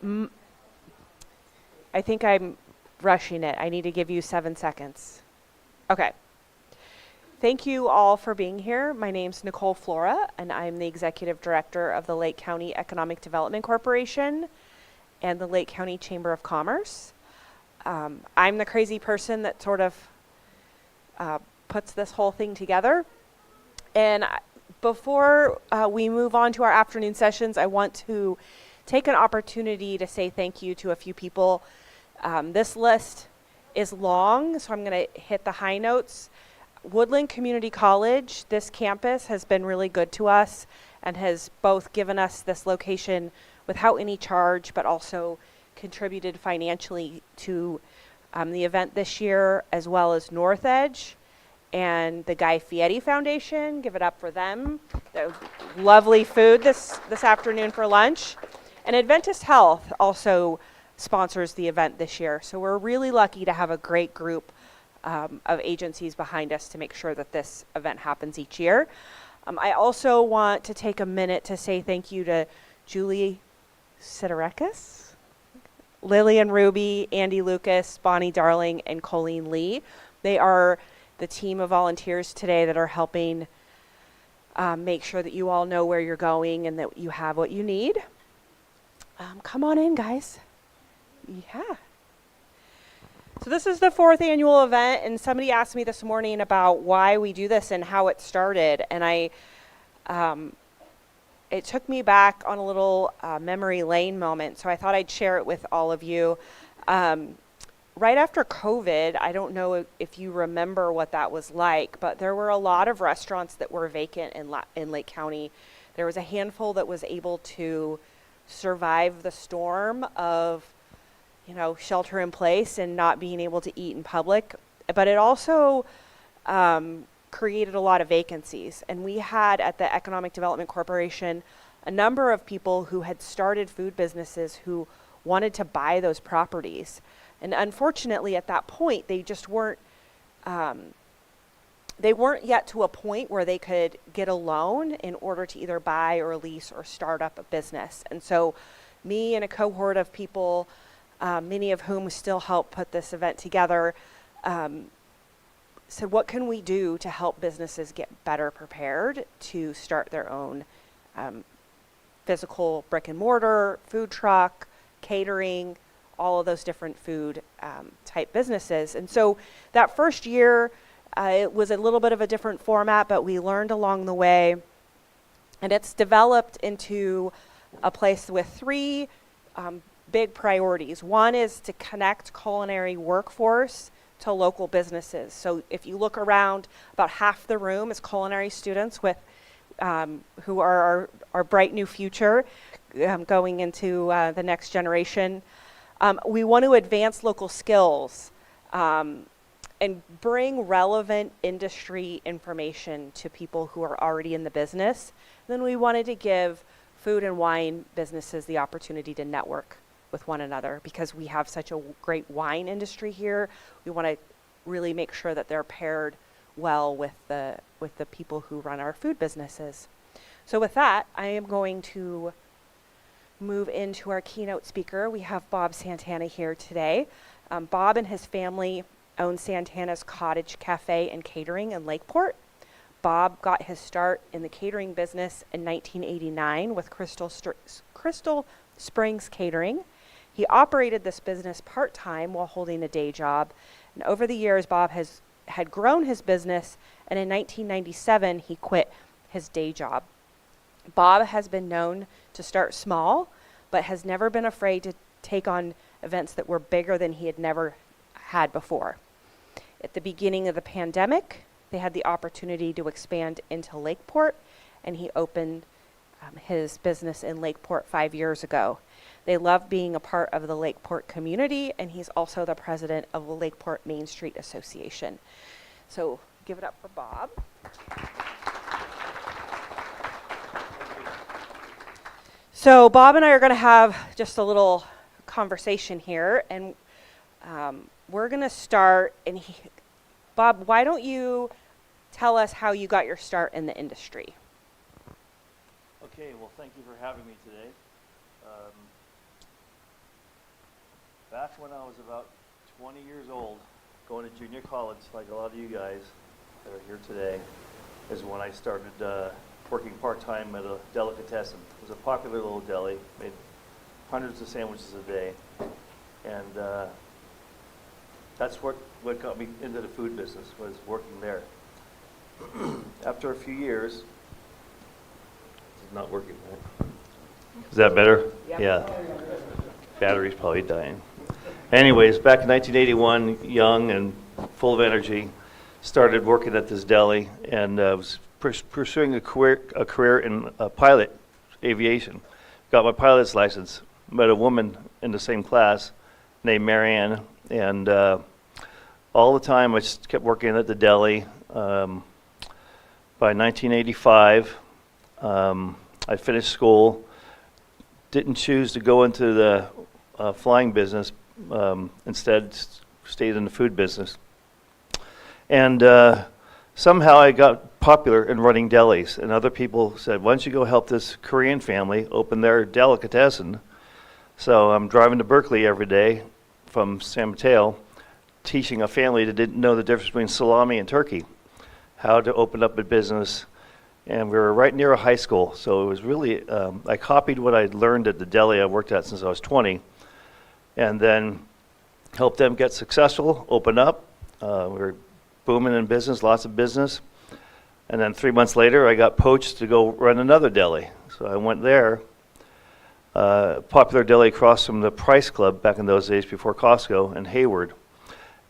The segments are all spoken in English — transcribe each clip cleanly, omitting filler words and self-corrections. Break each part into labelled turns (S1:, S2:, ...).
S1: Mm, I think I'm rushing it. I need to give you 7 seconds. Okay. Thank you all for being here. My name's Nicole Flora, and I'm the Executive Director of the Lake County Economic Development Corporation and the Lake County Chamber of Commerce. I'm the crazy person that sort of puts this whole thing together. And before we move on to our afternoon sessions, I want to take an opportunity to say thank you to a few people. This list is long, so I'm going to hit the high notes. Woodland Community College, this campus has been really good to us and has both given us this location without any charge, but also contributed financially to the event this year, as well as North Edge and the Guy Fieri Foundation. Give it up for them. Lovely food this afternoon for lunch. And Adventist Health also sponsors the event this year. So we're really lucky to have a great group of agencies behind us to make sure that this event happens each year. I also want to take a minute to say thank you to Julie Sidorakis, Lillian Ruby, Andy Lucas, Bonnie Darling, and Colleen Lee. They are the team of volunteers today that are helping make sure that you all know where you're going and that you have what you need. Come on in, guys. Yeah. So this is the 4th annual event, and somebody asked me this morning about why we do this and how it started, and it took me back on a little memory lane moment, so I thought I'd share it with all of you. Right after COVID, I don't know if you remember what that was like, but there were a lot of restaurants that were vacant in Lake County. There was a handful that was able to survive the storm of, shelter in place and not being able to eat in public. But it also created a lot of vacancies. And we had at the Economic Development Corporation a number of people who had started food businesses who wanted to buy those properties. And unfortunately, at that point, they just weren't yet to a point where they could get a loan in order to either buy or lease or start up a business. And so me and a cohort of people, many of whom still help put this event together, said, what can we do to help businesses get better prepared to start their own physical brick and mortar, food truck, catering, all of those different food type businesses. And so that first year, it was a little bit of a different format, but we learned along the way. And it's developed into a place with 3 big priorities. One is to connect culinary workforce to local businesses. So if you look around, about half the room is culinary students with who are our bright new future going into the next generation. We want to advance local skills and bring relevant industry information to people who are already in the business. Then we wanted to give food and wine businesses the opportunity to network with one another because we have such a great wine industry here. We want to really make sure that they're paired well with the people who run our food businesses. So with that, I am going to move into our keynote speaker. We have Bob Santana here today. Bob and his family own Santana's Cottage Cafe and Catering in Lakeport. Bob got his start in the catering business in 1989 with Crystal Springs Catering. He operated this business part-time while holding a day job. And over the years, Bob had grown his business, and in 1997, he quit his day job. Bob has been known to start small, but has never been afraid to take on events that were bigger than he had never had before. At the beginning of the pandemic, they had the opportunity to expand into Lakeport, and he opened his business in Lakeport 5 years ago. They love being a part of the Lakeport community, and he's also the president of the Lakeport Main Street Association. So give it up for Bob. So Bob and I are going to have just a little conversation here, and we're going to start. And Bob, why don't you tell us how you got your start in the industry?
S2: Okay, well, thank you for having me today. Back when I was about 20 years old, going to junior college, like a lot of you guys that are here today, is when I started working part-time at a delicatessen. It was a popular little deli, made hundreds of sandwiches a day, and that's what got me into the food business, was working there. After a few years, this is not working, right? Is that better?
S1: Yep.
S2: Yeah. Battery's probably dying. Anyways, back in 1981, young and full of energy, started working at this deli and was pursuing a career in pilot aviation. Got my pilot's license. Met a woman in the same class named Marianne, and all the time I just kept working at the deli. By 1985, I finished school. Didn't choose to go into the flying business. Instead, stayed in the food business. And somehow I got popular in running delis. And other people said, why don't you go help this Korean family open their delicatessen? So I'm driving to Berkeley every day from San Mateo, teaching a family that didn't know the difference between salami and turkey, how to open up a business. And we were right near a high school, so it was really, I copied what I'd learned at the deli I worked at since I was 20, and then helped them get successful, open up. We were booming in business, lots of business. And then 3 months later, I got poached to go run another deli. So I went there, popular deli across from the Price Club back in those days before Costco in Hayward,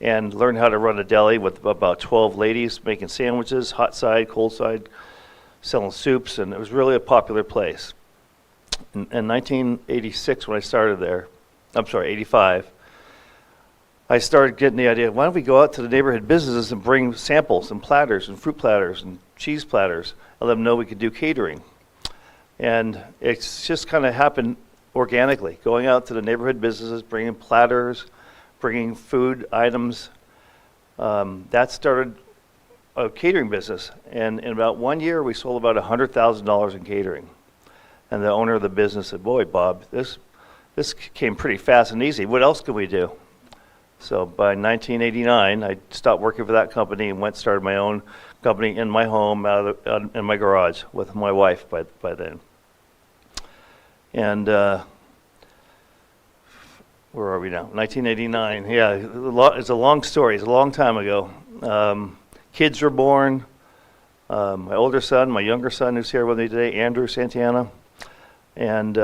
S2: and learned how to run a deli with about 12 ladies making sandwiches, hot side, cold side, selling soups, and it was really a popular place. In 1986, when I started there, 85, I started getting the idea, why don't we go out to the neighborhood businesses and bring samples and platters and fruit platters and cheese platters and let them know we could do catering. And it's just kind of happened organically, going out to the neighborhood businesses, bringing platters, bringing food items. That started a catering business, and in about 1 year we sold about $100,000 in catering. And the owner of the business said, boy, Bob, this came pretty fast and easy. What else could we do? So by 1989, I stopped working for that company and started my own company in my home, in my garage with my wife by then. And where are we now? 1989. Yeah, it's a long story. It's a long time ago. Kids were born. My older son, my younger son who's here with me today, Andrew Santana. And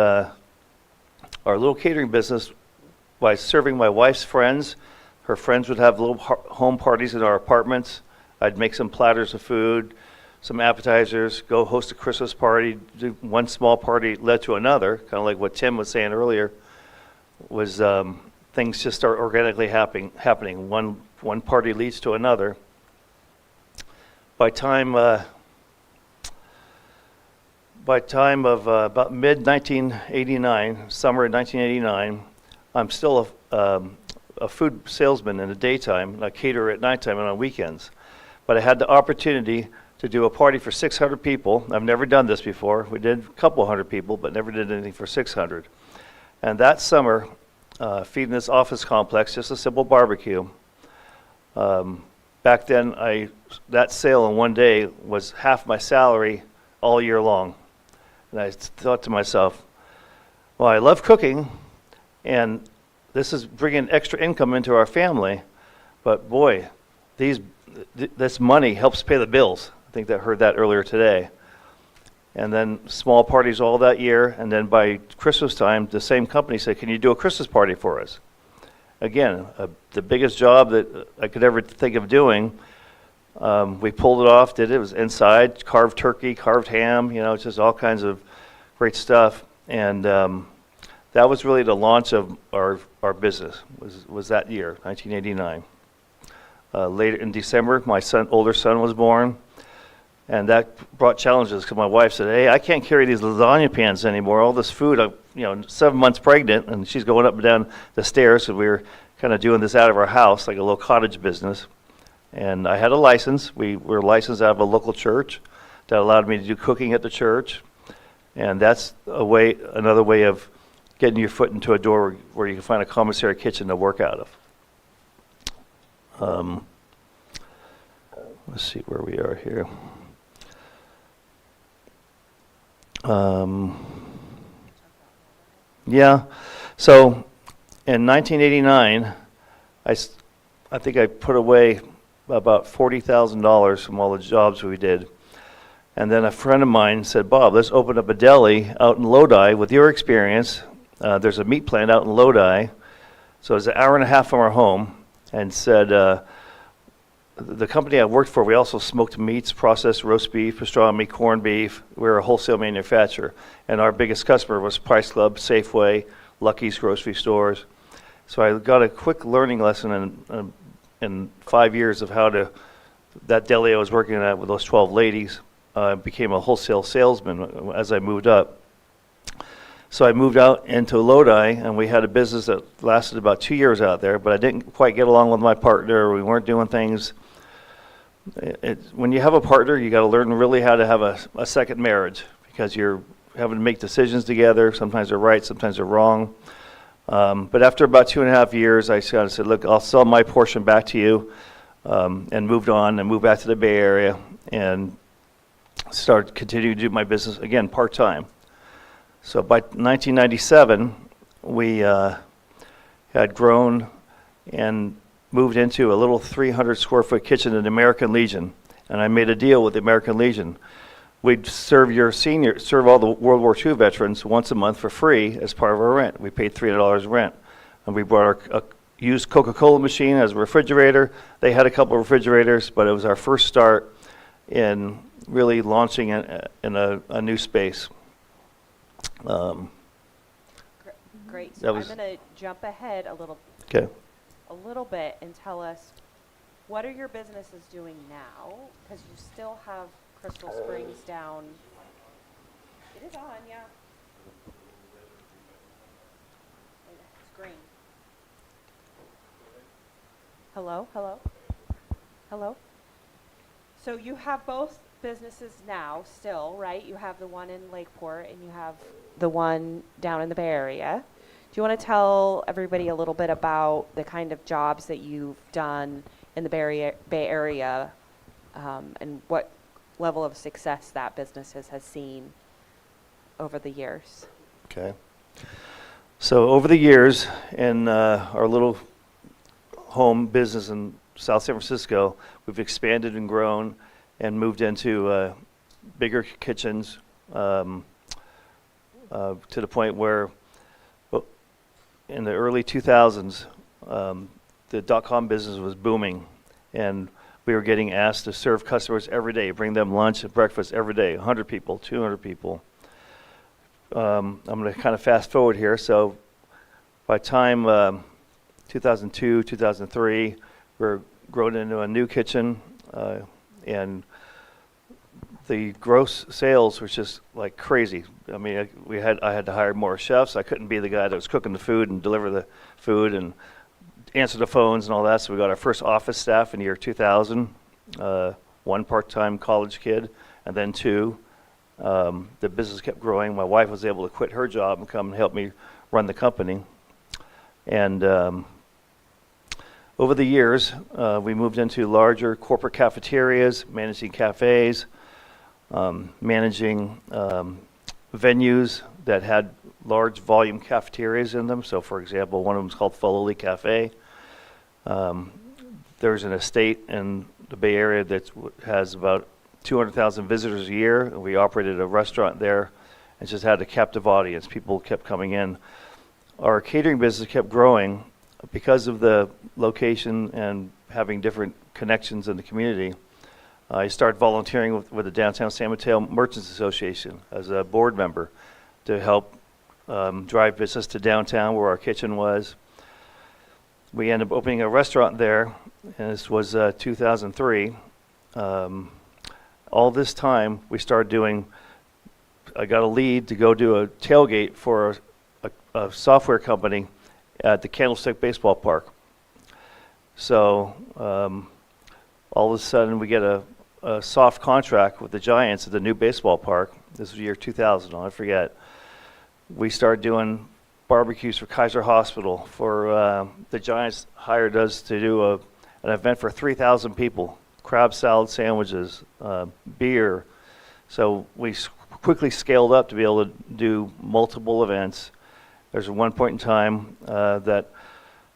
S2: our little catering business, by serving my wife's friends, her friends would have little home parties in our apartments. I'd make some platters of food, some appetizers, go host a Christmas party. Do one small party led to another, kind of like what Tim was saying earlier, was things just start organically happening. One party leads to another. By time of about mid-1989, summer of 1989, I'm still a food salesman in the daytime, and a caterer at nighttime and on weekends. But I had the opportunity to do a party for 600 people. I've never done this before. We did a couple hundred people, but never did anything for 600. And that summer, feeding this office complex, just a simple barbecue. Back then, that sale in one day was half my salary all year long. And I thought to myself, well, I love cooking, and this is bringing extra income into our family, but boy, this money helps pay the bills. I think I heard that earlier today. And then small parties all that year, and then by Christmas time, the same company said, can you do a Christmas party for us? Again, the biggest job that I could ever think of doing. We pulled it off, did it. It was inside, carved turkey, carved ham, just all kinds of great stuff. And that was really the launch of our business, was that year, 1989. Later in December, my older son was born, and that brought challenges because my wife said, hey, I can't carry these lasagna pans anymore, all this food, 7 months pregnant, and she's going up and down the stairs, so we were kind of doing this out of our house, like a little cottage business. And I had a license. We were licensed out of a local church that allowed me to do cooking at the church. And that's another way of getting your foot into a door where you can find a commissary kitchen to work out of. Let's see where we are here. Yeah, so in 1989, I think I put away about $40,000 from all the jobs we did. And then a friend of mine said, Bob, let's open up a deli out in Lodi with your experience. There's a meat plant out in Lodi. So it's an hour and a half from our home. And said, the company I worked for, we also smoked meats, processed roast beef, pastrami, corned beef. We were a wholesale manufacturer. And our biggest customer was Price Club, Safeway, Lucky's grocery stores. So I got a quick learning lesson in 5 years of how to, that deli I was working at with those 12 ladies, became a wholesale salesman as I moved up. So I moved out into Lodi, and we had a business that lasted about 2 years out there, but I didn't quite get along with my partner. We weren't doing things. When you have a partner, you got to learn really how to have a second marriage, because you're having to make decisions together. Sometimes they're right, sometimes they're wrong. But after about 2.5 years, I kind of said, look, I'll sell my portion back to you, and moved on and moved back to the Bay Area and started continuing to do my business, again, part-time. So by 1997, we had grown and moved into a little 300 square foot kitchen in the American Legion. And I made a deal with the American Legion. We'd serve all the World War II veterans once a month for free as part of our rent. We paid $300 rent. And we brought our used Coca-Cola machine as a refrigerator. They had a couple of refrigerators, but it was our first start in really launching in a new space.
S1: Great. So I'm going to jump ahead a little bit and tell us, what are your businesses doing now? Because you still have Crystal Springs down. It is on, yeah. It's green. Hello? So you have both businesses now still, right? You have the one in Lakeport and you have the one down in the Bay Area. Do you want to tell everybody a little bit about the kind of jobs that you've done in the Bay Area, and what level of success that business has seen over the years?
S2: Okay. So over the years in our little home business in South San Francisco, we've expanded and grown and moved into bigger kitchens to the point where in the early 2000s, the dot-com business was booming, and we were getting asked to serve customers every day, bring them lunch and breakfast every day, 100 people, 200 people. I'm going to kind of fast forward here. So by time 2002, 2003, we're grown into a new kitchen, and the gross sales was just like crazy. I mean, I had to hire more chefs. I couldn't be the guy that was cooking the food and deliver the food and answer the phones and all that. So we got our first office staff in the year 2000, one part-time college kid, and then two. The business kept growing. My wife was able to quit her job and come and help me run the company. And over the years, we moved into larger corporate cafeterias, managing cafes, managing venues that had large volume cafeterias in them. So for example, one of them is called Fololi Cafe. There's an estate in the Bay Area that has about 200,000 visitors a year. We operated a restaurant there and just had a captive audience. People kept coming in. Our catering business kept growing because of the location and having different connections in the community. I started volunteering with the Downtown San Mateo Merchants Association as a board member to help drive business to downtown where our kitchen was. We ended up opening a restaurant there, and this was 2003. All this time, we started doing, I got a lead to go do a tailgate for a software company at the Candlestick Baseball Park. So all of a sudden, we get a soft contract with the Giants at the new baseball park. This was the year 2000, I'll never forget. We started doing barbecues for Kaiser Hospital. For the Giants hired us to do an event for 3,000 people, crab salad sandwiches, beer. So we quickly scaled up to be able to do multiple events. There's one point in time that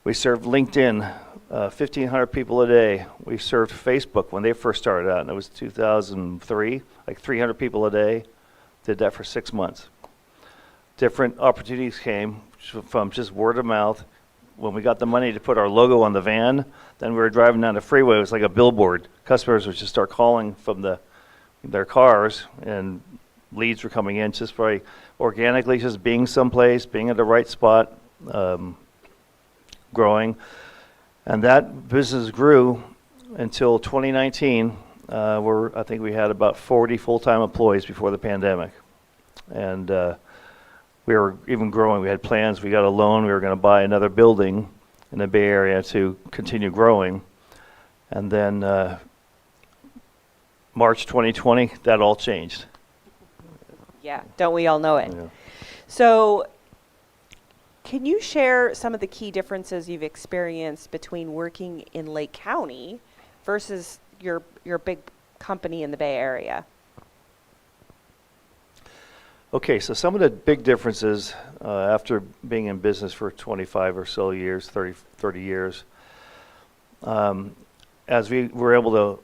S2: we served LinkedIn, 1,500 people a day. We served Facebook when they first started out, and it was 2003, like 300 people a day. Did that for 6 months. Different opportunities came from just word of mouth. When we got the money to put our logo on the van, then we were driving down the freeway. It was like a billboard. Customers would just start calling from their cars, and leads were coming in just by organically, just being someplace, being at the right spot, growing. And that business grew until 2019, where I think we had about 40 full-time employees before the pandemic. And we were even growing. We had plans. We got a loan. We were going to buy another building in the Bay Area to continue growing. And then March 2020, that all changed.
S1: Yeah, don't we all know it?
S2: Yeah.
S1: So can you share some of the key differences you've experienced between working in Lake County versus your big company in the Bay Area?
S2: Okay, so some of the big differences after being in business for 25 or so years, 30 years, as we were able to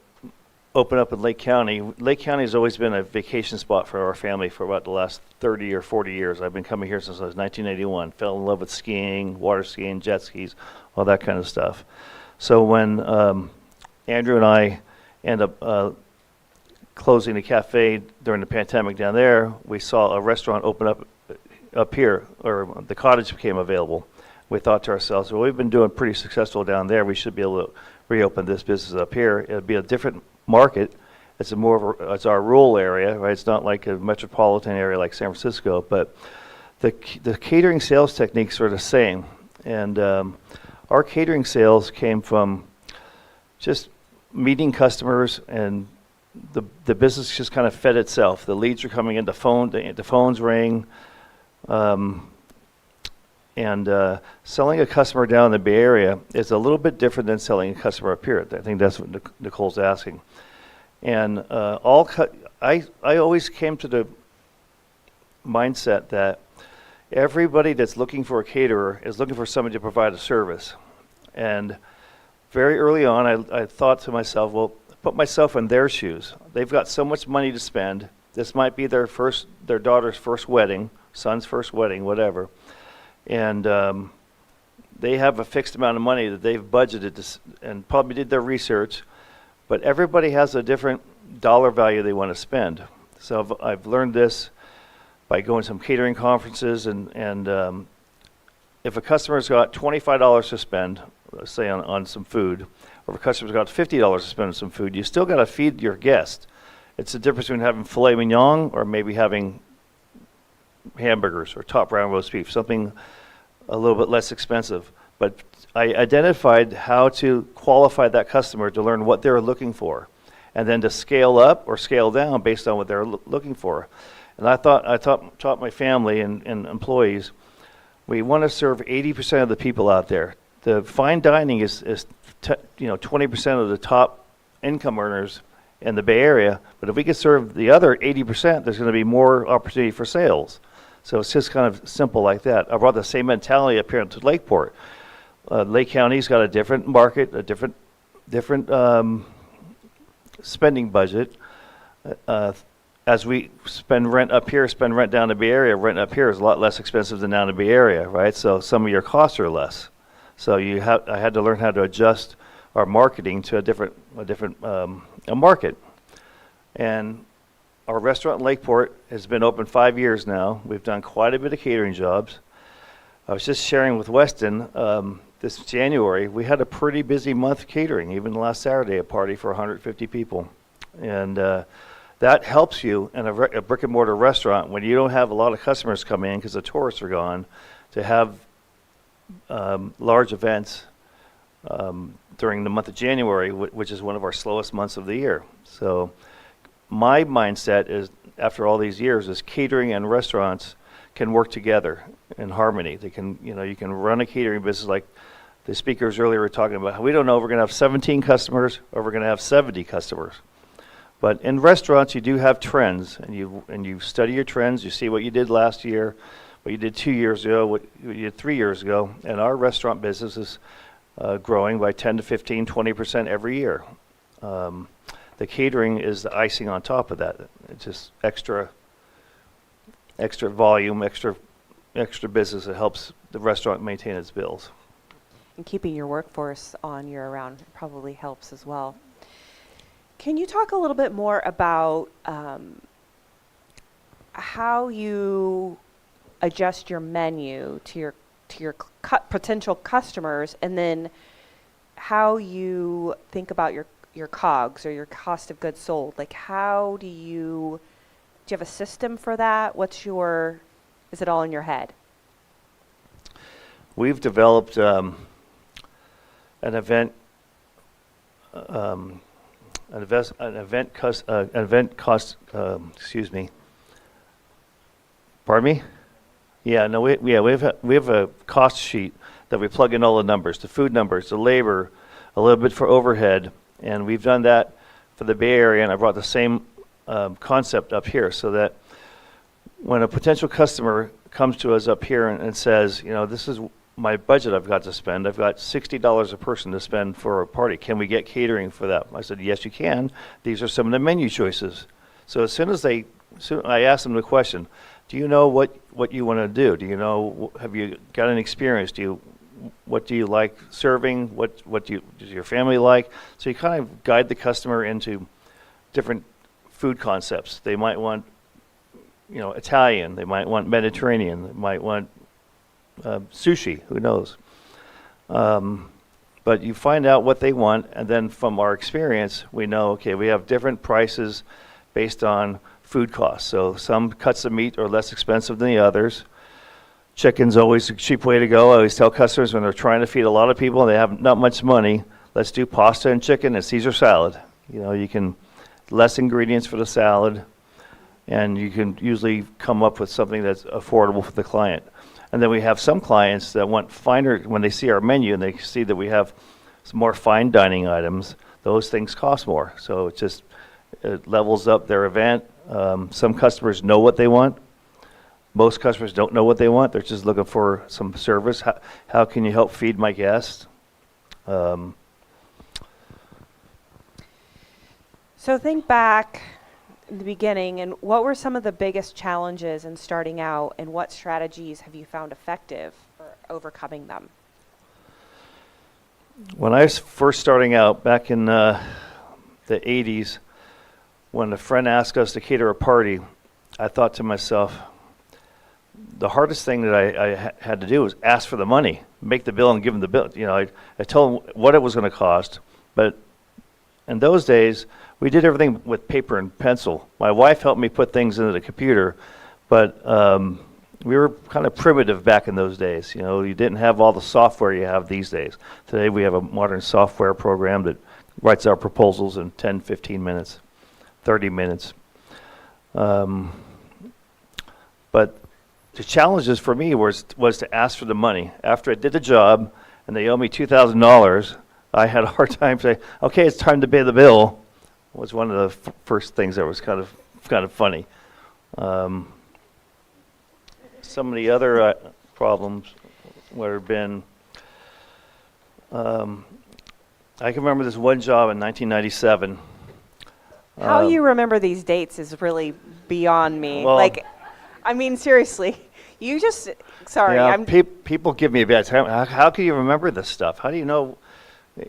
S2: open up in Lake County. Lake County has always been a vacation spot for our family for about the last 30 or 40 years. I've been coming here since I was 1981. Fell in love with skiing, water skiing, jet skis, all that kind of stuff. So when Andrew and I end up closing the cafe during the pandemic down there, we saw a restaurant open up here, or the cottage became available. We thought to ourselves, well, we've been doing pretty successful down there. We should be able to reopen this business up here. It'll be a different market. It's it's our rural area, right? It's not like a metropolitan area like San Francisco, but the catering sales techniques are the same. And our catering sales came from just meeting customers, and the business just kind of fed itself. The leads are coming in, the phones ring, and selling a customer down in the Bay Area is a little bit different than selling a customer up here. I think that's what Nicole's asking. And I always came to the mindset that everybody that's looking for a caterer is looking for somebody to provide a service. And very early on, I thought to myself, well, put myself in their shoes. They've got so much money to spend. This might be their daughter's first wedding, son's first wedding, whatever. And they have a fixed amount of money that they've budgeted and probably did their research, but everybody has a different dollar value they want to spend. So I've learned this by going to some catering conferences, and if a customer's got $25 to spend, let's say on some food, or if a customer's got $50 to spend on some food, you still got to feed your guest. It's the difference between having filet mignon or maybe having hamburgers or top round roast beef, something a little bit less expensive. But I identified how to qualify that customer to learn what they're looking for, and then to scale up or scale down based on what they're looking for. And I taught my family and employees, we want to serve 80% of the people out there. The fine dining is 20% of the top income earners in the Bay Area, but if we could serve the other 80%, there's going to be more opportunity for sales. So it's just kind of simple like that. I brought the same mentality up here into Lakeport. Lake County's got a different market, a different spending budget. As we spend rent up here, spend rent down in the Bay Area, rent up here is a lot less expensive than down in the Bay Area, right? So some of your costs are less. So I had to learn how to adjust our marketing to a different market. And our restaurant in Lakeport has been open 5 years now. We've done quite a bit of catering jobs. I was just sharing with Weston, this January, we had a pretty busy month catering. Even last Saturday, a party for 150 people. And that helps you in a brick and mortar restaurant when you don't have a lot of customers come in because the tourists are gone, to have large events during the month of January, which is one of our slowest months of the year. So my mindset is, after all these years, is catering and restaurants can work together in harmony. They can, you can run a catering business like the speakers earlier were talking about. We don't know if we're going to have 17 customers or we're going to have 70 customers. But in restaurants, you do have trends, and you study your trends. You see what you did last year, what you did 2 years ago, what you did 3 years ago, and our restaurant business is growing by 10 to 15, 20% every year. The catering is the icing on top of that. It's just extra volume, extra business that helps the restaurant maintain its bills.
S1: And keeping your workforce on year-round probably helps as well. Can you talk a little bit more about how you adjust your menu to your potential customers, and then how you think about your COGS or your cost of goods sold? Like, how do you have a system for that? Is it all in your head?
S2: We've developed an event cost. Excuse me. Pardon me? Yeah, no, we have a cost sheet that we plug in all the numbers, the food numbers, the labor, a little bit for overhead, and we've done that for the Bay Area, and I brought the same concept up here so that when a potential customer comes to us up here and says, this is my budget I've got to spend. I've got $60 a person to spend for a party. Can we get catering for that? I said, yes, you can. These are some of the menu choices. So as soon as I asked them the question, do you know what you want to do? Do you know, have you got an experience? What do you like serving? What does your family like? So you kind of guide the customer into different food concepts. They might want, Italian. They might want Mediterranean. They might want sushi. Who knows? But you find out what they want, and then from our experience, we know, okay, we have different prices based on food costs. So some cuts of meat are less expensive than the others. Chicken's always a cheap way to go. I always tell customers when they're trying to feed a lot of people and they have not much money, let's do pasta and chicken and Caesar salad. You can less ingredients for the salad, and you can usually come up with something that's affordable for the client. And then we have some clients that want finer, when they see our menu and they see that we have some more fine dining items, those things cost more. So it levels up their event. Some customers know what they want. Most customers don't know what they want. They're just looking for some service. How can you help feed my guests?
S1: So think back in the beginning, and what were some of the biggest challenges in starting out, and what strategies have you found effective for overcoming them?
S2: When I was first starting out back in the 80s, when a friend asked us to cater a party, I thought to myself, the hardest thing that I had to do was ask for the money, make the bill and give them the bill. I told them what it was going to cost, but in those days, we did everything with paper and pencil. My wife helped me put things into the computer, but we were kind of primitive back in those days. You didn't have all the software you have these days. Today we have a modern software program that writes our proposals in 10, 15 minutes, 30 minutes. But the challenges for me was to ask for the money. After I did the job and they owe me $2,000, I had a hard time saying, okay, it's time to pay the bill. Was one of the first things that was kind of funny. Some of the other problems would have been, I can remember this one job in 1997.
S1: How you remember these dates is really beyond me.
S2: Well,
S1: seriously, you just, sorry.
S2: Yeah, people give me a bad time. How can you remember this stuff? How do you know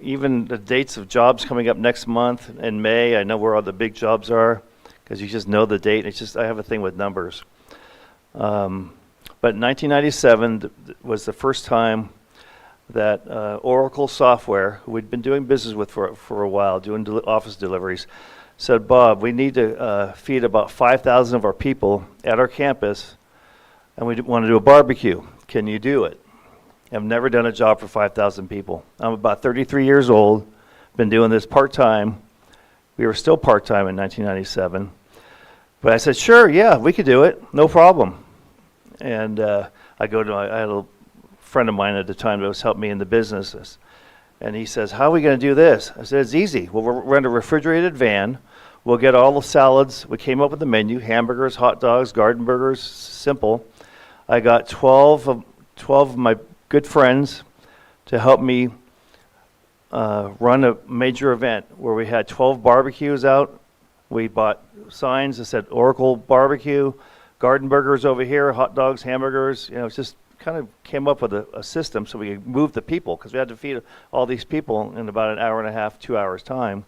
S2: even the dates of jobs coming up next month in May? I know where all the big jobs are because you just know the date. I have a thing with numbers. But 1997 was the first time that Oracle Software, who we'd been doing business with for a while, doing office deliveries, said, Bob, we need to feed about 5,000 of our people at our campus, and we want to do a barbecue. Can you do it? I've never done a job for 5,000 people. I'm about 33 years old, been doing this part-time. We were still part-time in 1997. But I said, sure, yeah, we could do it, no problem. And I had a friend of mine at the time that was helping me in the business. And he says, how are we going to do this? I said, it's easy. We'll rent a refrigerated van. We'll get all the salads. We came up with the menu, hamburgers, hot dogs, garden burgers, simple. I got 12 of my good friends to help me run a major event where we had 12 barbecues out. We bought signs that said Oracle Barbecue, garden burgers over here, hot dogs, hamburgers. You know, it's just kind of came up with a system so we could move the people, because we had to feed all these people in about an hour and a half, 2 hours time.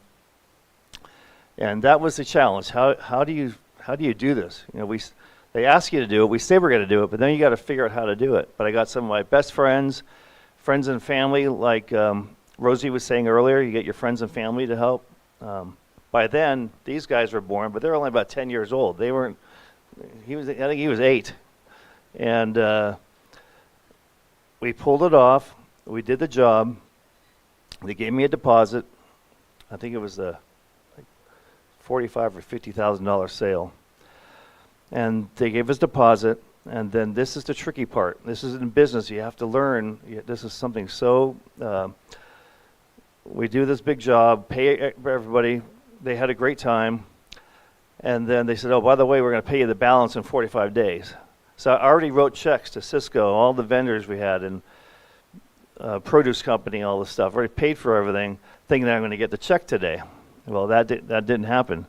S2: And that was the challenge. How do you do this? You know, they ask you to do it. We say we're going to do it, but then you got to figure out how to do it. But I got some of my best friends and family, like Rosie was saying earlier. You get your friends and family to help. By then, these guys were born, but they're only about 10 years old. They weren't. I think he was 8, and we pulled it off. We did the job. They gave me a deposit. I think it was a $45,000 or $50,000 sale. And they gave us deposit. And then this is the tricky part. This is in business. You have to learn. This is something so. We do this big job, pay everybody. They had a great time. And then they said, oh, by the way, we're going to pay you the balance in 45 days. So I already wrote checks to Cisco, all the vendors we had, and produce company, all this stuff. Already paid for everything, thinking that I'm going to get the check today. Well, that didn't happen.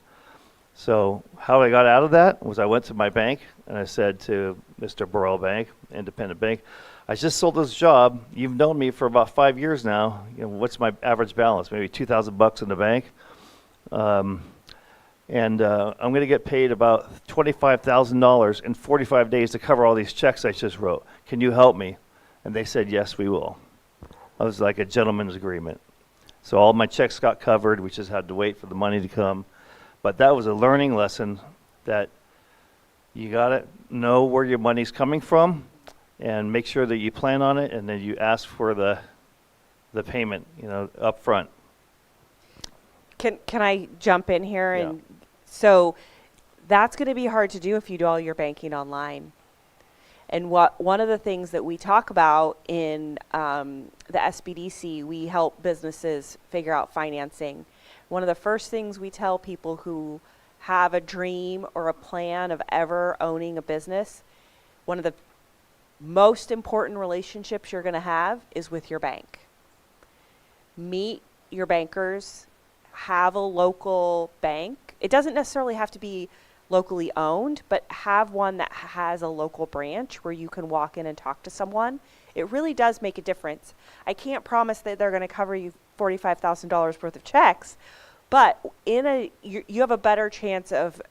S2: So how I got out of that was I went to my bank and I said to Mr. Burrell Bank, independent bank, I just sold this job. You've known me for about 5 years now. You know, what's my average balance? Maybe $2,000 in the bank. And I'm going to get paid about $25,000 in 45 days to cover all these checks I just wrote. Can you help me? And they said, yes, we will. It was like a gentleman's agreement. So all my checks got covered. We just had to wait for the money to come. But that was a learning lesson that you got to know where your money's coming from and make sure that you plan on it, and then you ask for the payment, you know, up front.
S1: Can I jump in here?
S2: Yeah.
S1: And so that's going to be hard to do if you do all your banking online. And one of the things that we talk about in the SBDC, we help businesses figure out financing. One of the first things we tell people who have a dream or a plan of ever owning a business, one of the most important relationships you're going to have is with your bank. Meet your bankers, have a local bank. It doesn't necessarily have to be locally owned, but have one that has a local branch where you can walk in and talk to someone. It really does make a difference. I can't promise that they're going to cover you $45,000 worth of checks, but you have a better chance of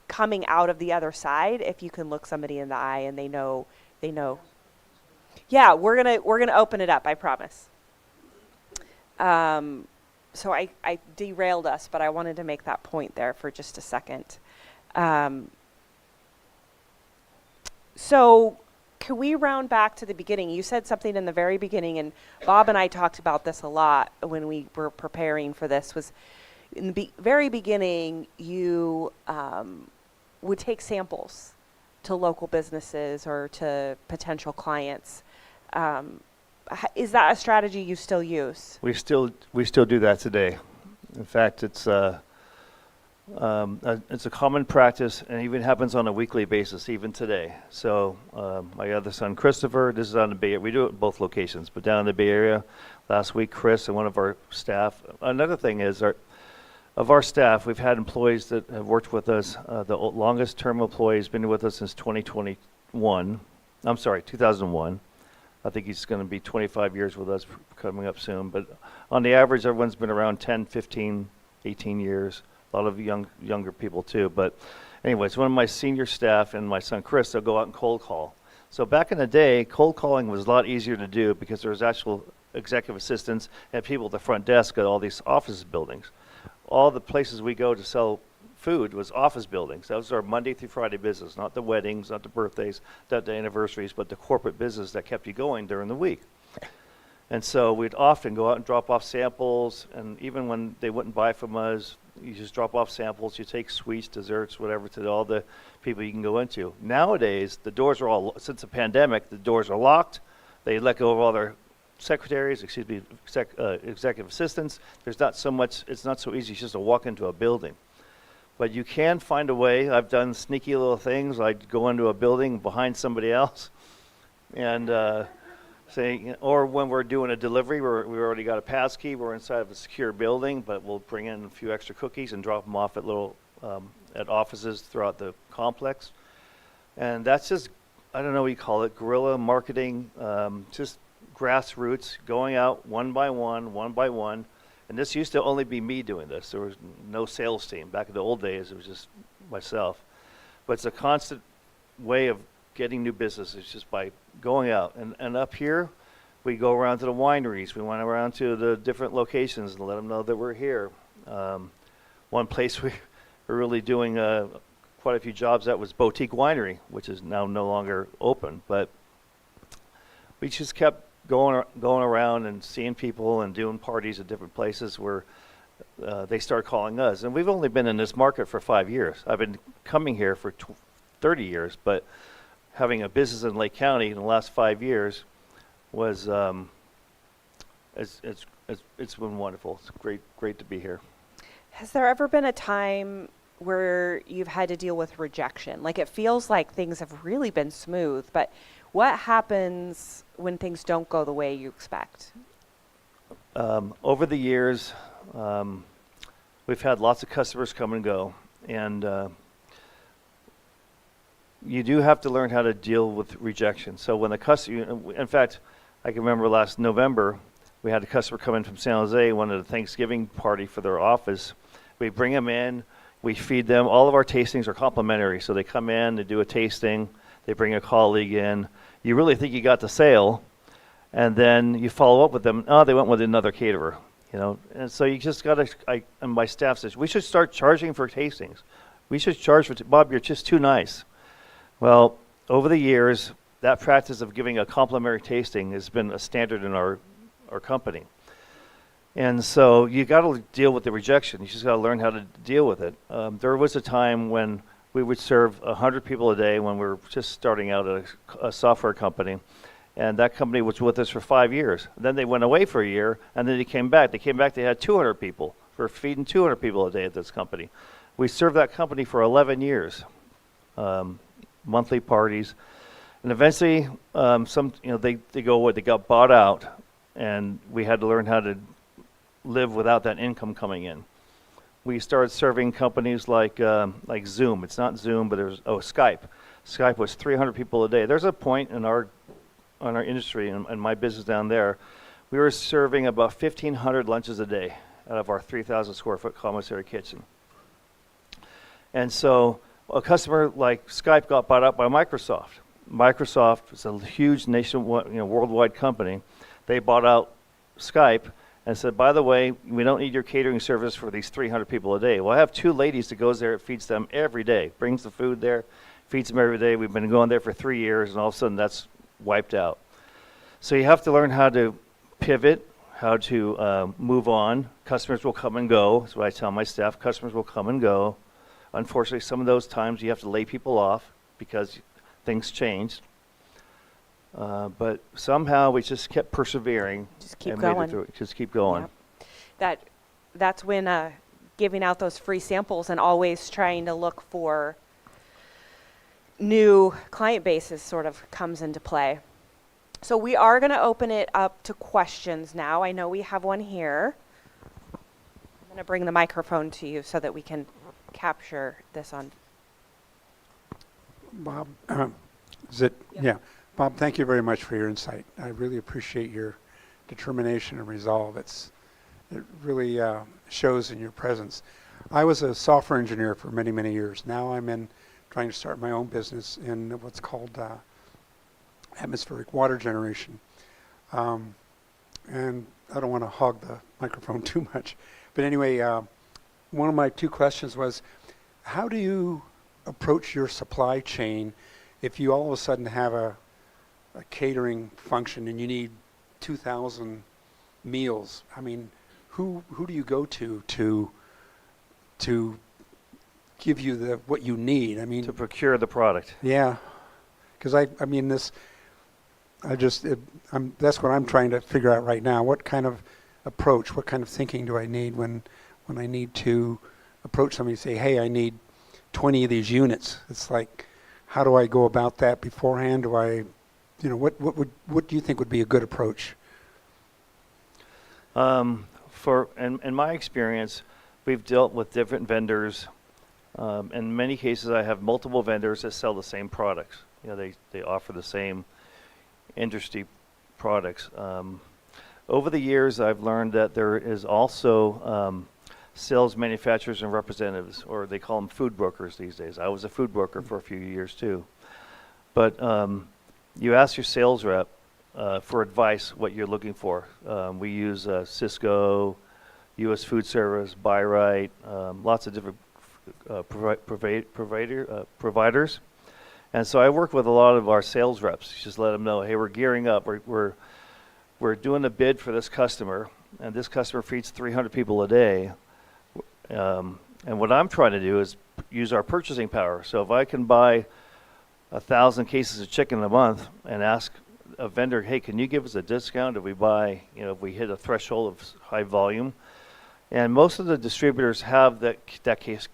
S1: coming out of the other side if you can look somebody in the eye and they know. Yeah, we're gonna open it up, I promise. So I derailed us, but I wanted to make that point there for just a second. So can we round back to the beginning? You said something in the very beginning, and Bob and I talked about this a lot when we were preparing for this, was in the very beginning, you would take samples to local businesses or to potential clients. Is that a strategy you still use?
S2: We still do that today. In fact, it's a common practice, and it even happens on a weekly basis, even today. So my other son, Christopher, this is on the Bay Area. We do it in both locations, but down in the Bay Area, last week, Chris and one of our staff. Another thing is, of our staff, we've had employees that have worked with us. The longest term employee has been with us since 2001. I'm sorry, 2001. I think he's going to be 25 years with us coming up soon. But on the average, everyone's been around 10, 15, 18 years. A lot of younger people too. But anyways, one of my senior staff and my son Chris, they'll go out and cold call. So back in the day, cold calling was a lot easier to do because there was actual executive assistants and people at the front desk at all these office buildings. All the places we go to sell food was office buildings. That was our Monday through Friday business, not the weddings, not the birthdays, not the anniversaries, but the corporate business that kept you going during the week. And so we'd often go out and drop off samples, and even when they wouldn't buy from us, you just drop off samples. You take sweets, desserts, whatever, to all the people you can go into. Nowadays, the doors are all, since the pandemic, the doors are locked. They let go of all their secretaries, executive assistants. There's not so much, it's not so easy just to walk into a building. But you can find a way. I've done sneaky little things. I'd go into a building behind somebody else and say, or when we're doing a delivery, we already got a pass key, we're inside of a secure building, but we'll bring in a few extra cookies and drop them off at little, at offices throughout the complex. And that's just, I don't know what you call it, guerrilla marketing, just grassroots, going out one by one. And this used to only be me doing this. There was no sales team. Back in the old days, it was just myself. But it's a constant way of getting new business. It's just by going out. And up here, we go around to the wineries. We went around to the different locations and let them know that we're here. One place we're really doing quite a few jobs at was Boutique Winery, which is now no longer open. But we just kept going around and seeing people and doing parties at different places where they start calling us. And we've only been in this market for 5 years. I've been coming here for 30 years, but having a business in Lake County in the last 5 years was it's been wonderful. It's great to be here.
S1: Has there ever been a time where you've had to deal with rejection? Like, it feels like things have really been smooth, but what happens when things don't go the way you expect?
S2: Over the years, we've had lots of customers come and go, and you do have to learn how to deal with rejection. So when the customer, in fact, I can remember last November, we had a customer come in from San Jose, wanted a Thanksgiving party for their office. We bring them in, we feed them. All of our tastings are complimentary, so they come in, they do a tasting, they bring a colleague in. You really think you got the sale, and then you follow up with them. Oh, they went with another caterer, you know. And so you just got to. And my staff says we should start charging for tastings. We should charge for. Bob, you're just too nice. Well, over the years, that practice of giving a complimentary tasting has been a standard in our company. And so you got to deal with the rejection. You just got to learn how to deal with it. There was a time when we would serve 100 people a day when we were just starting out at a software company. And that company was with us for 5 years. Then they went away for a year, and then they came back. They had 200 people. We're feeding 200 people a day at this company. We served that company for 11 years, monthly parties. And eventually, they got bought out, and we had to learn how to live without that income coming in. We started serving companies like Zoom. It's not Zoom, but Skype. Skype was 300 people a day. There's a point in our industry and my business down there, we were serving about 1,500 lunches a day out of our 3,000 square foot commissary kitchen. And so a customer like Skype got bought out by Microsoft. Microsoft is a huge nationwide, worldwide company. They bought out Skype and said, by the way, we don't need your catering service for these 300 people a day. Well, I have 2 ladies that goes there, feeds them every day, brings the food there, feeds them every day. We've been going there for 3 years, and all of a sudden that's wiped out. So you have to learn how to pivot, how to move on. Customers will come and go. That's what I tell my staff. Customers will come and go. Unfortunately, some of those times you have to lay people off because things changed. But somehow we just kept persevering.
S1: Just keep
S2: and
S1: going.
S2: made it through. Just keep going.
S1: Yep. That's when giving out those free samples and always trying to look for new client bases sort of comes into play. So we are going to open it up to questions now. I know we have one here. I'm going to bring the microphone to you so that we can capture this on.
S3: Bob, yeah. Bob, thank you very much for your insight. I really appreciate your determination and resolve. It really shows in your presence. I was a software engineer for many, many years. Now I'm trying to start my own business in what's called atmospheric water generation. And I don't want to hog the microphone too much. But anyway, one of my 2 questions was, how do you approach your supply chain if you all of a sudden have a catering function and you need 2,000 meals. I mean, who do you go to give you what you need? I mean,
S2: To procure the product.
S3: yeah, because I mean this. That's what I'm trying to figure out right now. What kind of approach, what kind of thinking do I need when I need to approach somebody and say, hey, I need 20 of these units? It's like, how do I go about that beforehand? What do you think would be a good approach?
S2: In my experience, we've dealt with different vendors. In many cases, I have multiple vendors that sell the same products. They offer the same industry products. Over the years, I've learned that there is also sales manufacturers and representatives, or they call them food brokers these days. I was a food broker for a few years too. But you ask your sales rep for advice what you're looking for. We use Cisco, U.S. Food Service, Buy Right, lots of different providers. And so I work with a lot of our sales reps. Just let them know, hey, we're gearing up. We're doing a bid for this customer, and this customer feeds 300 people a day. And what I'm trying to do is use our purchasing power. So if I can buy 1,000 cases of chicken a month and ask a vendor, hey, can you give us a discount if we buy, if we hit a threshold of high volume? And most of the distributors have that case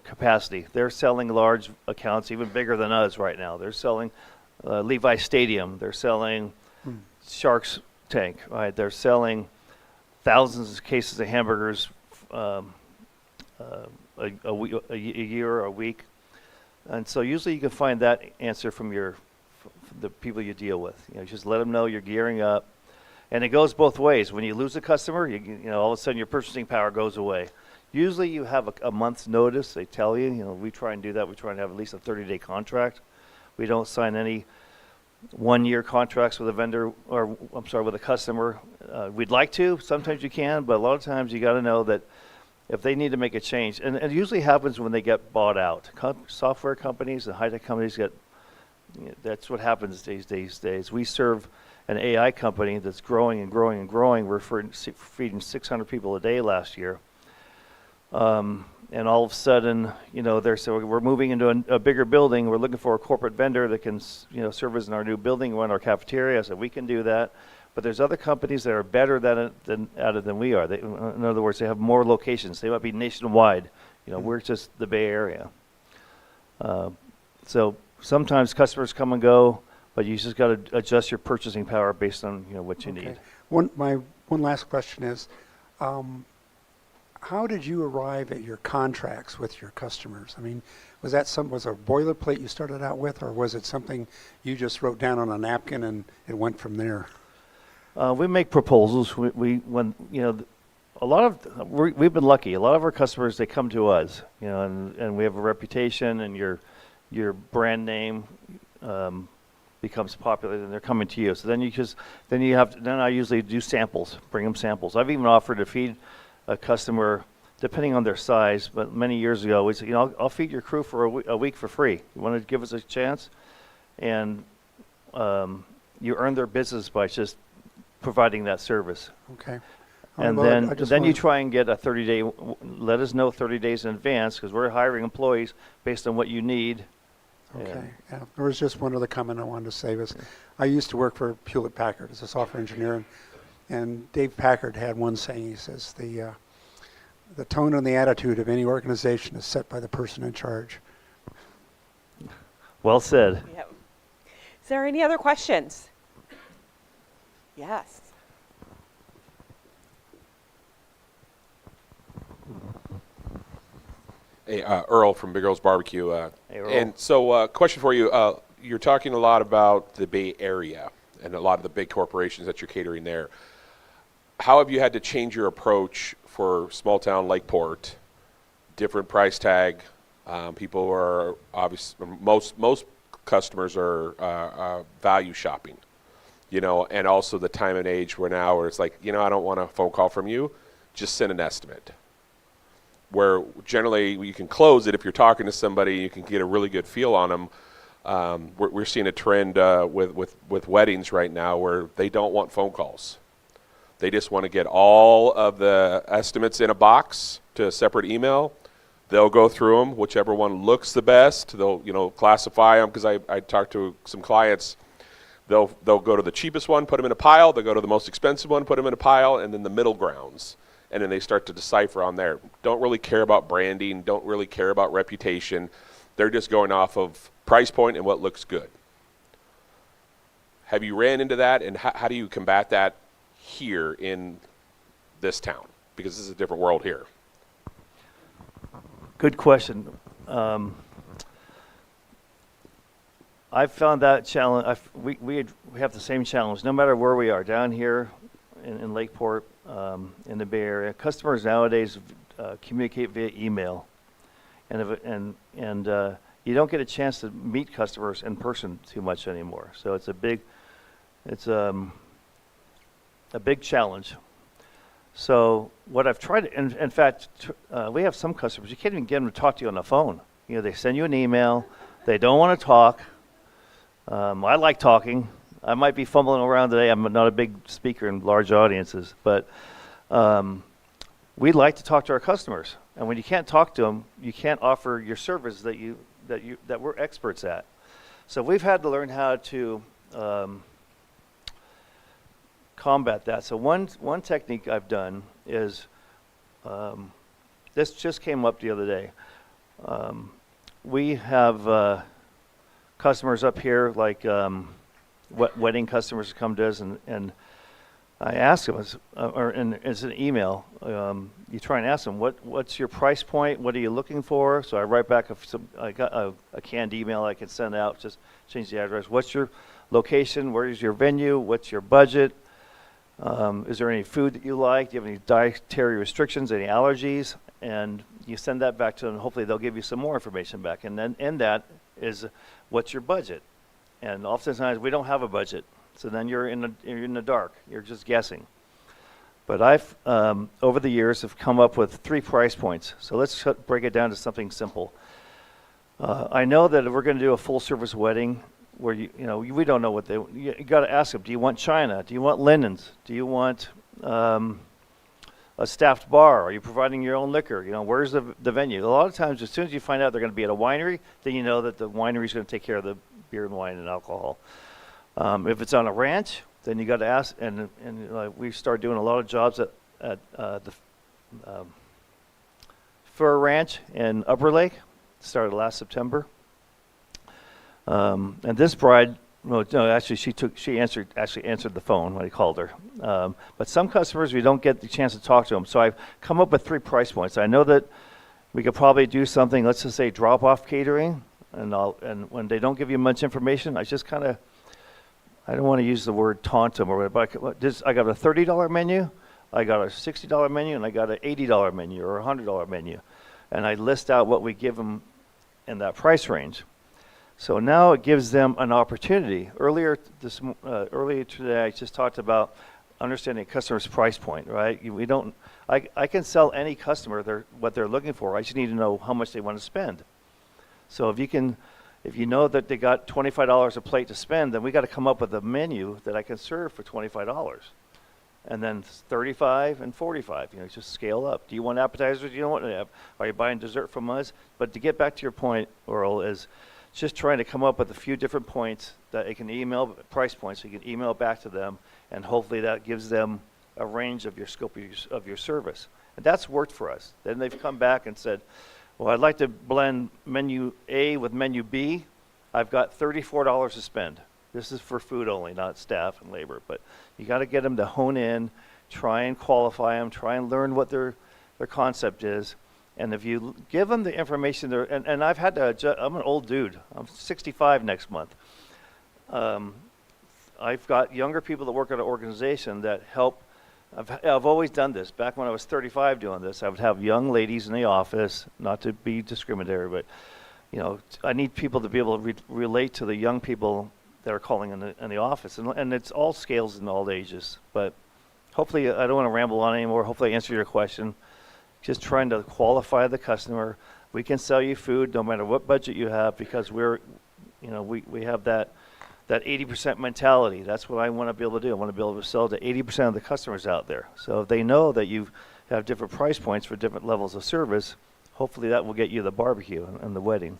S2: capacity. They're selling large accounts, even bigger than us right now. They're selling Levi Stadium. They're selling Shark's Tank. Right? They're selling thousands of cases of hamburgers a year or a week. And so usually you can find that answer from the people you deal with. Just let them know you're gearing up. And it goes both ways. When you lose a customer, all of a sudden your purchasing power goes away. Usually you have a month's notice. They tell you, we try and do that. We try and have at least a 30-day contract. We don't sign any one-year contracts with a vendor, with a customer. We'd like to. Sometimes you can, but a lot of times you got to know that if they need to make a change, and it usually happens when they get bought out. Software companies and high-tech companies that's what happens these days. We serve an AI company that's growing and growing and growing. We're feeding 600 people a day last year. And all of a sudden, they're saying, we're moving into a bigger building. We're looking for a corporate vendor that can, serve us in our new building, run our cafeteria. I said, we can do that. But there's other companies that are better than we are. In other words, they have more locations. They might be nationwide. We're just the Bay Area. So sometimes customers come and go, but you just got to adjust your purchasing power based on what you need.
S3: My one last question is, how did you arrive at your contracts with your customers? I mean, was a boilerplate you started out with, or was it something you just wrote down on a napkin and it went from there?
S2: We make proposals. We've been lucky. A lot of our customers, they come to us, and we have a reputation, and your brand name becomes popular, and they're coming to you. So then I usually do samples, bring them samples. I've even offered to feed a customer, depending on their size, but many years ago, we said, I'll feed your crew for a week for free. You want to give us a chance? And you earn their business by just providing that service.
S3: Okay.
S2: And then you try and get a 30-day, let us know 30 days in advance, because we're hiring employees based on what you need.
S3: Okay. Yeah. There was just one other comment I wanted to say was, I used to work for Hewlett Packard as a software engineer, and Dave Packard had one saying. He says, the tone and the attitude of any organization is set by the person in charge.
S2: Well said.
S1: Yep. Is there any other questions? Yes.
S4: Hey, Earl from Big Earl's Barbecue.
S2: Hey, Earl.
S4: And so, question for you. You're talking a lot about the Bay Area and a lot of the big corporations that you're catering there. How have you had to change your approach for small town Lakeport? Different price tag. People are obviously, most customers are value shopping, and also the time and age where it's like, I don't want a phone call from you, just send an estimate. Where generally you can close it if you're talking to somebody, you can get a really good feel on them. We're seeing a trend with weddings right now where they don't want phone calls. They just want to get all of the estimates in a box to a separate email. They'll go through them, whichever one looks the best. They'll classify them, because I talked to some clients. They'll go to the cheapest one, put them in a pile. They'll go to the most expensive one, put them in a pile, and then the middle grounds. And then they start to decipher on there. Don't really care about branding. Don't really care about reputation. They're just going off of price point and what looks good. Have you ran into that, and how do you combat that here in this town? Because this is a different world here.
S2: Good question. I've found that challenge. We have the same challenge no matter where we are, down here in Lakeport, in the Bay Area. Customers nowadays communicate via email, and you don't get a chance to meet customers in person too much anymore. So it's a big challenge. So what I've tried, in fact, we have some customers, you can't even get them to talk to you on the phone. They send you an email. They don't want to talk. I like talking. I might be fumbling around today. I'm not a big speaker in large audiences, but we like to talk to our customers. And when you can't talk to them, you can't offer your service that we're experts at. So we've had to learn how to combat that. So one technique I've done is, this just came up the other day. We have customers up here, like wedding customers come to us, and I ask them, it's an email. You try and ask them, what's your price point? What are you looking for? So I write back I got a canned email I can send out, just change the address. What's your location? Where is your venue? What's your budget? Is there any food that you like? Do you have any dietary restrictions, any allergies? And you send that back to them, and hopefully they'll give you some more information back. And then in that is, what's your budget? And oftentimes we don't have a budget. So then you're in the dark. You're just guessing. But I've, over the years, have come up with 3 price points. So let's break it down to something simple. I know that if we're going to do a full-service wedding, where we don't know what you got to ask them. Do you want china? Do you want linens? Do you want a staffed bar? Are you providing your own liquor? Where's the venue? A lot of times, as soon as you find out they're going to be at a winery, then you know that the winery is going to take care of the beer and wine and alcohol. If it's on a ranch, then you got to ask. And we started doing a lot of jobs at the Fur Ranch in Upper Lake. Started last September. And this bride, actually she answered the phone when I called her. But some customers, we don't get the chance to talk to them. So I've come up with 3 price points. I know that we could probably do something, let's just say drop-off catering, and when they don't give you much information, I just kind of, I don't want to use the word taunt them or whatever, but I got a $30 menu, I got a $60 menu, and I got an $80 menu or a $100 menu. And I list out what we give them in that price range. So now it gives them an opportunity. Earlier today, I just talked about understanding a customer's price point, right? I can sell any customer what they're looking for. I just need to know how much they want to spend. So if you know that they got $25 a plate to spend, then we got to come up with a menu that I can serve for $25. And then 35 and 45, just scale up. Do you want appetizers? Do you don't want are you buying dessert from us? But to get back to your point, Earl, is just trying to come up with a few different points that it can email, price points, so you can email back to them, and hopefully that gives them a range of your scope of your service. And that's worked for us. Then they've come back and said, well, I'd like to blend menu A with menu B. I've got $34 to spend. This is for food only, not staff and labor. But you got to get them to hone in, try and qualify them, try and learn what their concept is. And if you give them the information, and I've had to, I'm an old dude. I'm 65 next month. I've got younger people that work at an organization that help. I've always done this. Back when I was 35 doing this, I would have young ladies in the office, not to be discriminatory, but I need people to be able to relate to the young people that are calling in the office. And it's all scales and all ages. But hopefully, I don't want to ramble on anymore. Hopefully I answered your question. Just trying to qualify the customer. We can sell you food no matter what budget you have, because we're You know, we have that 80% mentality. That's what I want to be able to do. I want to be able to sell to 80% of the customers out there. So if they know that you have different price points for different levels of service, hopefully that will get you the barbecue and the wedding.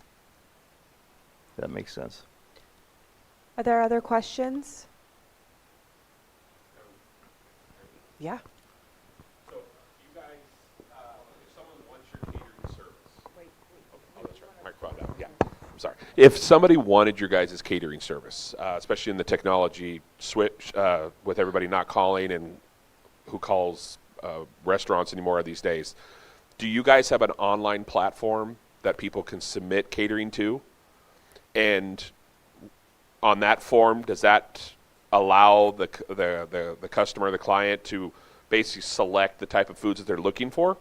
S2: That makes sense.
S1: Are there other questions? Yeah.
S4: So you guys, if someone wants your catering service, oh, that's right, microphone down. Yeah, I'm sorry. If somebody wanted your guys' catering service, especially in the technology switch with everybody not calling and who calls restaurants anymore these days, do you guys have an online platform that people can submit catering to? And on that form, does that allow the customer, the client, to basically select the type of foods that they're looking for?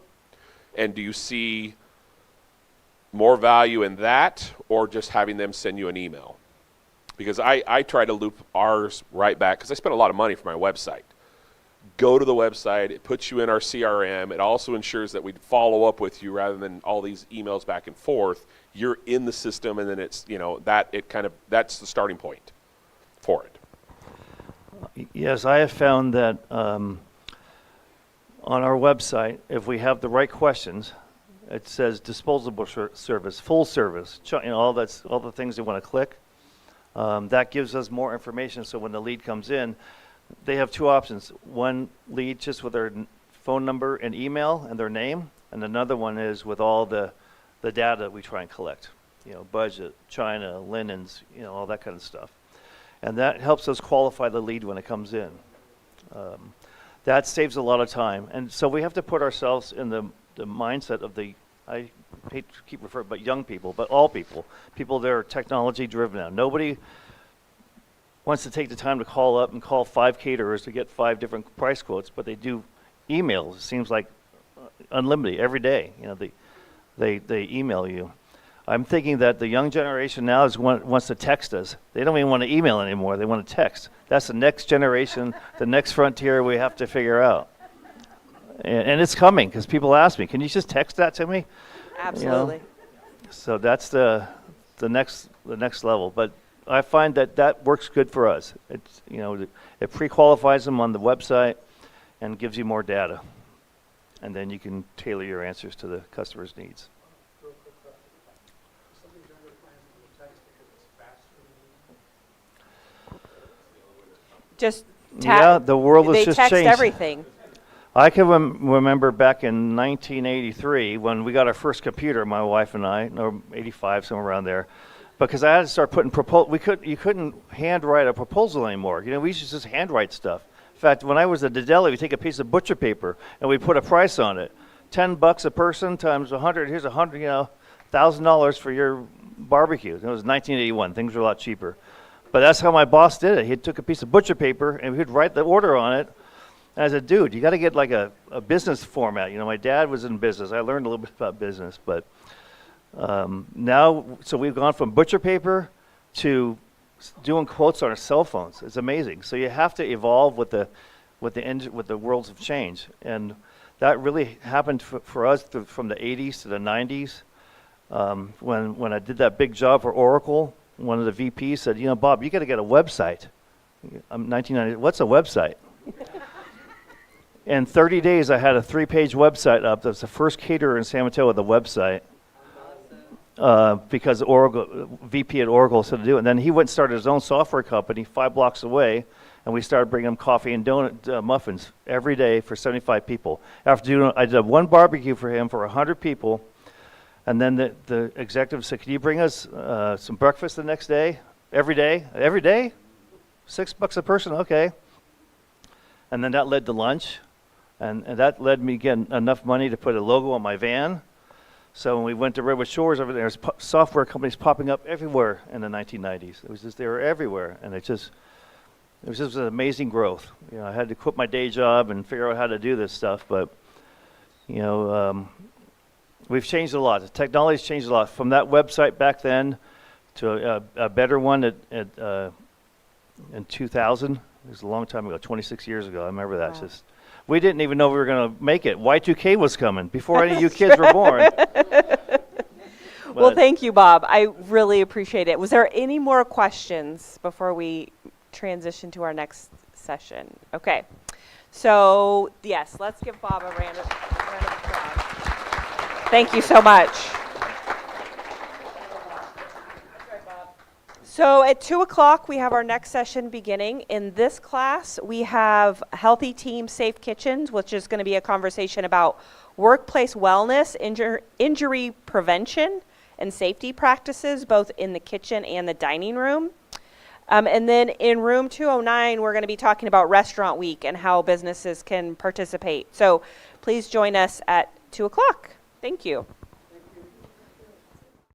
S4: And do you see more value in that, or just having them send you an email? Because I try to loop ours right back, because I spent a lot of money for my website. Go to the website, it puts you in our CRM, it also ensures that we follow up with you rather than all these emails back and forth. You're in the system, and then it's, you know, that's the starting point for it.
S2: Yes, I have found that on our website, if we have the right questions, it says disposable service, full service, you know, all the things they want to click. That gives us more information, so when the lead comes in, they have two options. One lead just with their phone number and email and their name, and another one is with all the data we try and collect. You know, budget, China, linens, you know, all that kind of stuff. And that helps us qualify the lead when it comes in. That saves a lot of time. And so we have to put ourselves in the mindset of I hate to keep referring, but young people, but all people that are technology driven now. Nobody wants to take the time to call up and call 5 caterers to get 5 different price quotes, but they do emails. It seems like unlimited every day. You know, they email you. I'm thinking that the young generation now wants to text us. They don't even want to email anymore. They want to text. That's the next generation, the next frontier we have to figure out. And it's coming, because people ask me, can you just text that to me?
S1: Absolutely.
S2: You know? So that's the next level. But I find that works good for us. It's, you know, it pre-qualifies them on the website and gives you more data. And then you can tailor your answers to the customer's needs.
S1: Just
S2: Yeah, the world has
S1: they
S2: just
S1: text
S2: changed.
S1: everything.
S2: I can remember back in 1983 when we got our first computer, my wife and I, or 85, somewhere around there, because I had to start putting you couldn't handwrite a proposal anymore. You know, we used to just handwrite stuff. In fact, when I was at the deli, we take a piece of butcher paper and we put a price on it. $10 a person times 100. Here's 100. You know, $1,000 for your barbecue. It was 1981. Things were a lot cheaper. But that's how my boss did it. He took a piece of butcher paper and he'd write the order on it. And I said, dude, you got to get like a business format. You know, my dad was in business. I learned a little bit about business. But now, so we've gone from butcher paper to doing quotes on our cell phones. It's amazing. So you have to evolve with the worlds of change. And that really happened for us from the 80s to the 90s. When I did that big job for Oracle, one of the VPs said, you know, Bob, you got to get a website. I'm 1990. What's a website? In 30 days, I had a 3-page website up. That's the first caterer in San Mateo with a website. Because Oracle, VP at Oracle said to do it. And then he went and started his own software company 5 blocks away, and we started bringing him coffee and donut muffins every day for 75 people. I did one barbecue for him for 100 people, and then the executive said, can you bring us some breakfast the next day? Every day? Every day? $6 a person? Okay. And then that led to lunch, and that led me getting enough money to put a logo on my van. So when we went to Redwood Shores, over there was software companies popping up everywhere in the 1990s. It was just, they were everywhere, and it was just an amazing growth. You know, I had to quit my day job and figure out how to do this stuff, but you know, we've changed a lot. The technology's changed a lot from that website back then to a better one in 2000. It was a long time ago, 26 years ago. I remember that.
S1: Wow.
S2: We didn't even know we were going to make it. Y2K was coming before any of you kids were born.
S1: Well,
S2: But
S1: thank you, Bob. I really appreciate it. Was there any more questions before we transition to our next session? Okay. So, yes, let's give Bob a round of applause. Thank you so much. So at 2 o'clock, we have our next session beginning. In this class, we have Healthy Team Safe Kitchens, which is going to be a conversation about workplace wellness, injury prevention, and safety practices, both in the kitchen and the dining room. And then in room 209, we're going to be talking about Restaurant Week and how businesses can participate. So please join us at 2 o'clock. Thank you.